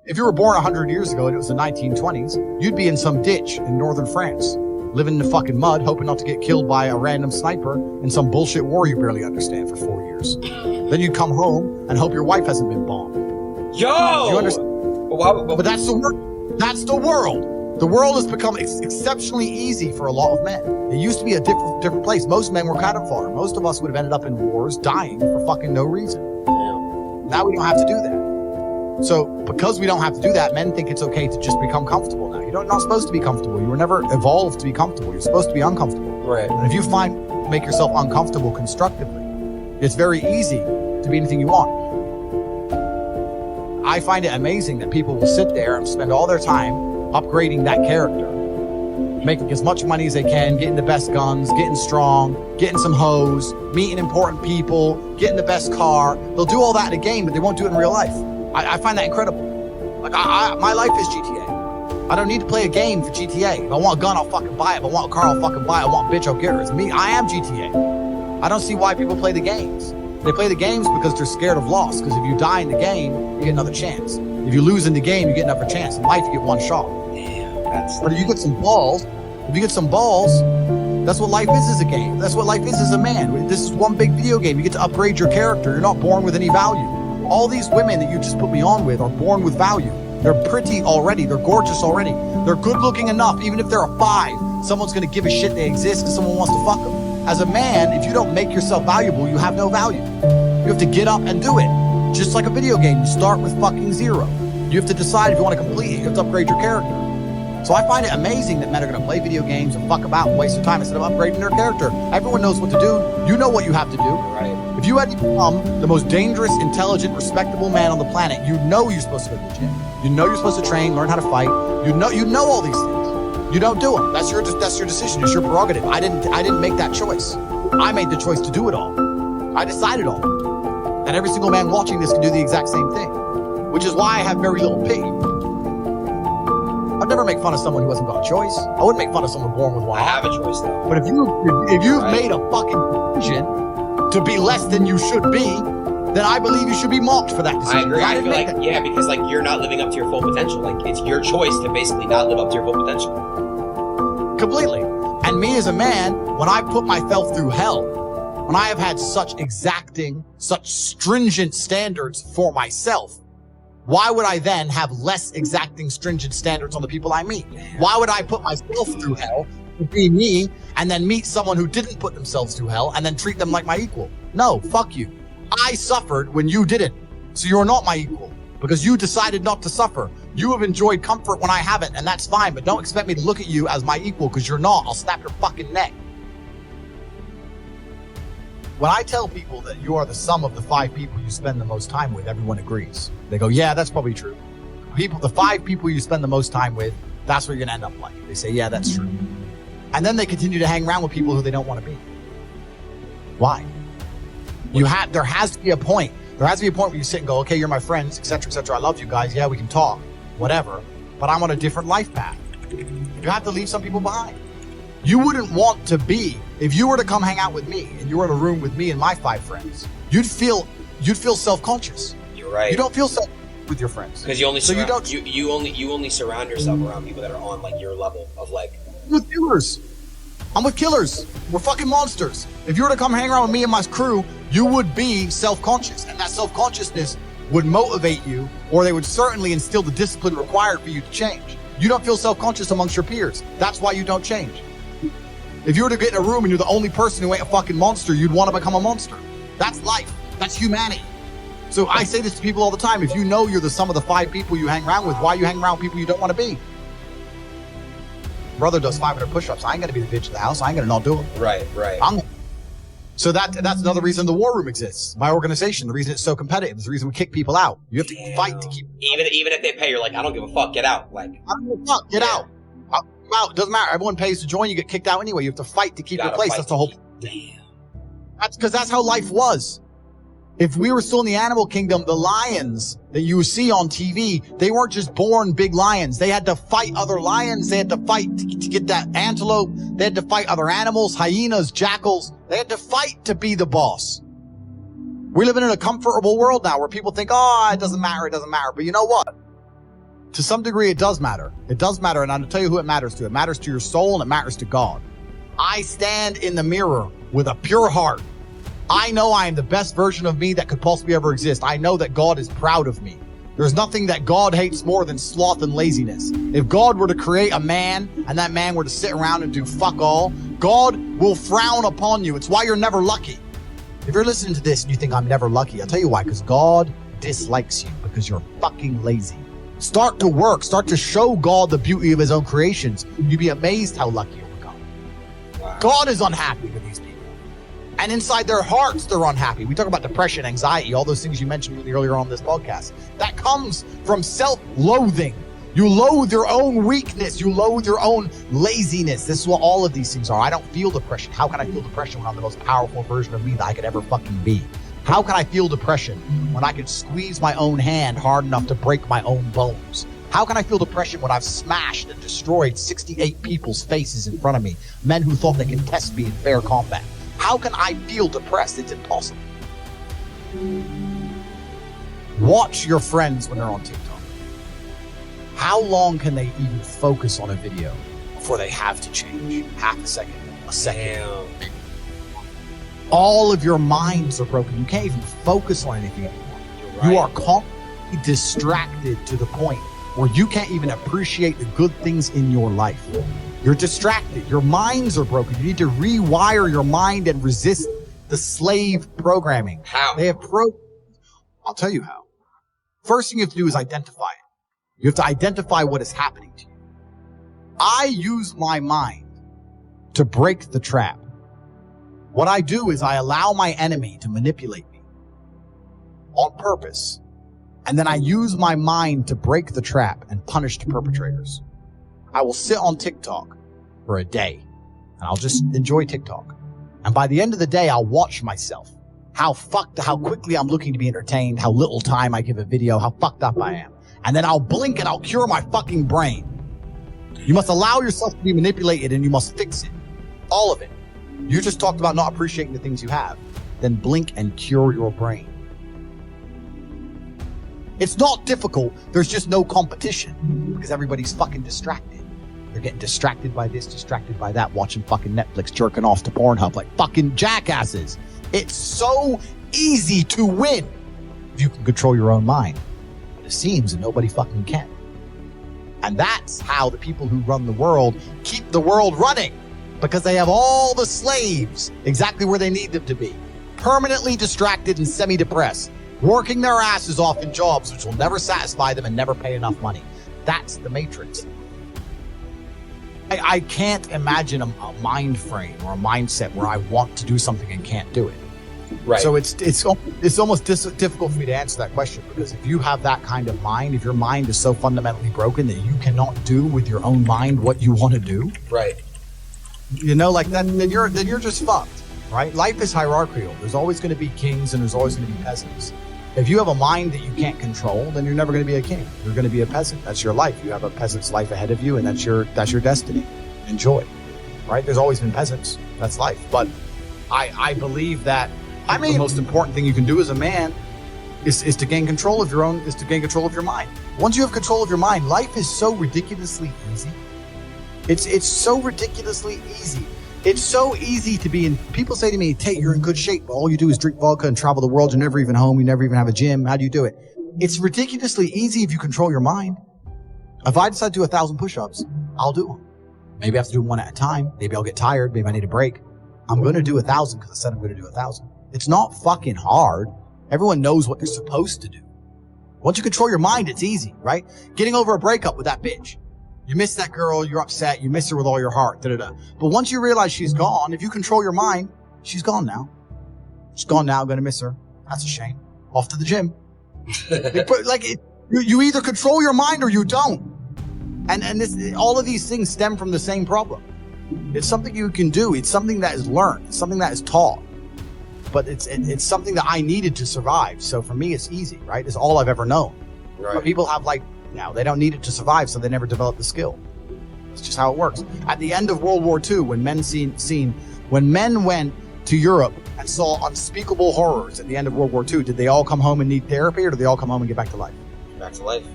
If you were born 100 years ago and it was the 1920s, you'd be in some ditch in northern France, living in the fucking mud, hoping not to get killed by a random sniper in some bullshit war you barely understand for 4 years. Then you'd come home and hope your wife hasn't been bombed. Yo! You understand? But that's the world. That's the world. The world has become exceptionally easy for a lot of men. It used to be a different place. Most men were cannon fodder. Most of us would have ended up in wars, dying for fucking no reason. Now we don't have to do that. So because we don't have to do that, men think it's okay to just become comfortable now. You're not supposed to be comfortable. You were never evolved to be comfortable. You're supposed to be uncomfortable. Right. And if you make yourself uncomfortable constructively, it's very easy to be anything you want. I find it amazing that people will sit there and spend all their time upgrading that character, making as much money as they can, getting the best guns, getting strong, getting some hoes, meeting important people, getting the best car. They'll do all that in a game, but they won't do it in real life. I find that incredible. Like, my life is GTA. I don't need to play a game for GTA. If I want a gun, I'll fucking buy it. If I want a car, I'll fucking buy it. I want a bitch, I'll get her. It's me. I am GTA. I don't see why people play the games. They play the games because they're scared of loss. Because if you die in the game, you get another chance. If you lose in the game, you get another chance. In life, you get one shot. But if you get some balls, that's what life is as a game. That's what life is as a man. This is one big video game. You get to upgrade your character. You're not born with any value. All these women that you just put me on with are born with value. They're pretty already. They're gorgeous already. They're good looking enough. Even if they're a 5, someone's going to give a shit they exist because someone wants to fuck them. As a man, if you don't make yourself valuable, you have no value. You have to get up and do it. Just like a video game, you start with fucking 0. You have to decide if you want to complete it. You have to upgrade your character. So I find it amazing that men are going to play video games and fuck about and waste their time instead of upgrading their character. Everyone knows what to do. You know what you have to do. Right. If you had to become the most dangerous, intelligent, respectable man on the planet, you know you're supposed to go to the gym. You know you're supposed to train, learn how to fight. You know all these things. You don't do them. That's your decision. It's your prerogative. I didn't make that choice. I made the choice to do it all. I decided all. And every single man watching this can do the exact same thing, which is why I have very little pity. I'd never make fun of someone who hasn't got a choice. I wouldn't make fun of someone born with one. I have a choice though. But if you've made a fucking decision to be less than you should be, then I believe you should be mocked for that decision. I agree. I feel like, yeah, because like you're not living up to your full potential. Like it's your choice to basically not live up to your full potential. Completely. And me as a man, when I put myself through hell, when I have had such exacting, such stringent standards for myself, why would I then have less exacting, stringent standards on the people I meet? Why would I put myself through hell to be me and then meet someone who didn't put themselves through hell and then treat them like my equal? No, fuck you. I suffered when you didn't. So you're not my equal because you decided not to suffer. You have enjoyed comfort when I haven't, and that's fine, but don't expect me to look at you as my equal because you're not. I'll snap your fucking neck. When I tell people that you are the sum of the 5 people you spend the most time with, everyone agrees. They go, yeah, that's probably true. The 5 people you spend the most time with, that's where you're going to end up like. They say, yeah, that's true. And then they continue to hang around with people who they don't want to be. Why? There has to be a point. There has to be a point where you sit and go, okay, you're my friends, etc., etc. I love you guys. Yeah, we can talk, whatever. But I'm on a different life path. You have to leave some people behind. You wouldn't want to be, if you were to come hang out with me and you were in a room with me and my 5 friends, you'd feel self-conscious. You're right. You don't feel self with your friends. Because you only surround yourself around people that are on like your level of like. I'm with killers. I'm with killers. We're fucking monsters. If you were to come hang around with me and my crew, you would be self-conscious. And that self-consciousness would motivate you, or they would certainly instill the discipline required for you to change. You don't feel self-conscious amongst your peers. That's why you don't change. If you were to get in a room and you're the only person who ain't a fucking monster, you'd want to become a monster. That's life. That's humanity. So I say this to people all the time. If you know you're the sum of the 5 people you hang around with, why you hang around with people you don't want to be? Brother does 500 push-ups. I ain't going to be the bitch of the house. I ain't going to not do it. Right. So that's another reason the war room exists. My organization, the reason it's so competitive, is the reason we kick people out. You have to fight to keep. Even if they pay, you're like, I don't give a fuck. Get out. Like, I don't give a fuck. Get out. Out. Doesn't matter. Everyone pays to join. You get kicked out anyway. You have to fight to keep your place. That's the whole. Damn. That's because that's how life was. If we were still in the animal kingdom, the lions that you see on TV, they weren't just born big lions. They had to fight other lions. They had to fight to get that antelope. They had to fight other animals, hyenas, jackals. They had to fight to be the boss. We're living in a comfortable world now where people think, oh, it doesn't matter. But you know what? to some degree, it does matter. It does matter, and I'll tell you who it matters to. It matters to your soul, and it matters to God. I stand in the mirror with a pure heart. I know I am the best version of me that could possibly ever exist. I know that God is proud of me. There's nothing that God hates more than sloth and laziness. If God were to create a man and that man were to sit around and do fuck all, God will frown upon you. It's why you're never lucky. If you're listening to this and you think I'm never lucky, I'll tell you why, because God dislikes you because you're fucking lazy. Start to work. Start to show God the beauty of his own creations. You'd be amazed how lucky you'll become. Wow. God is unhappy with these people. And inside their hearts, they're unhappy. We talk about depression, anxiety, all those things you mentioned really earlier on this podcast. That comes from self-loathing. You loathe your own weakness. You loathe your own laziness. This is what all of these things are. I don't feel depression. How can I feel depression when I'm the most powerful version of me that I could ever fucking be? How can I feel depression when I can squeeze my own hand hard enough to break my own bones? How can I feel depression when I've smashed and destroyed 68 people's faces in front of me, men who thought they could test me in fair combat? How can I feel depressed? It's impossible. Watch your friends when they're on TikTok. How long can they even focus on a video before they have to change? Half a second, a second. Damn. All of your minds are broken. You can't even focus on anything anymore. Right. You are constantly distracted to the point where you can't even appreciate the good things in your life. You're distracted. Your minds are broken. You need to rewire your mind and resist the slave programming. How? They have I'll tell you how. First thing you have to do is identify it. You have to identify what is happening to you. I use my mind to break the trap. What I do is I allow my enemy to manipulate me on purpose. And then I use my mind to break the trap and punish the perpetrators. I will sit on TikTok for a day and I'll just enjoy TikTok. And by the end of the day, I'll watch myself. How quickly I'm looking to be entertained, how little time I give a video, how fucked up I am. And then I'll blink and I'll cure my fucking brain. You must allow yourself to be manipulated and you must fix it. All of it. You just talked about not appreciating the things you have. Then blink and cure your brain. It's not difficult. There's just no competition because everybody's fucking distracted. They're getting distracted by this, distracted by that, watching fucking Netflix, jerking off to Pornhub like fucking jackasses. It's so easy to win if you can control your own mind. But it seems that nobody fucking can. And that's how the people who run the world keep the world running, because they have all the slaves exactly where they need them to be, permanently distracted and semi-depressed, working their asses off in jobs which will never satisfy them and never pay enough money. That's the Matrix. I can't imagine a mind frame or a mindset where I want to do something and can't do it. Right. So it's almost difficult for me to answer that question, because if you have that kind of mind, if your mind is so fundamentally broken that you cannot do with your own mind what you want to do, Right. you know, like that, then you're just fucked, right? Life is hierarchical. There's always going to be kings and there's always going to be peasants. If you have a mind that you can't control, then you're never going to be a king. You're going to be a peasant. That's your life. You have a peasant's life ahead of you, and that's your destiny. Enjoy, right? There's always been peasants. That's life. But I believe that the most important thing you can do as a man is to gain control of your mind. Once you have control of your mind, life is so ridiculously easy. It's so ridiculously easy. It's so easy to be in. People say to me, Tate, you're in good shape, but all you do is drink vodka and travel the world. You're never even home. You never even have a gym. How do you do it? It's ridiculously easy if you control your mind. If I decide to do 1,000 push-ups, I'll do them. Maybe I have to do them one at a time. Maybe I'll get tired. Maybe I need a break. I'm going to do 1,000 because I said I'm going to do 1,000. It's not fucking hard. Everyone knows what they're supposed to do. Once you control your mind, it's easy, right? Getting over a breakup with that bitch. You miss that girl, you're upset, you miss her with all your heart, da-da-da. But once you realize she's gone, if you control your mind, she's gone now. She's gone now, gonna miss her. That's a shame. Off to the gym. You either control your mind or you don't. And all of these things stem from the same problem. It's something you can do. It's something that is learned. It's something that is taught. But it's something that I needed to survive. So for me, it's easy, right? It's all I've ever known. Right. But people have now they don't need it to survive, so they never develop the skill. That's just how it works. At the end of World War II, when men went to Europe and saw unspeakable horrors at the end of World War II, did they all come home and need therapy, or did they all come home and get back to life? Back to life.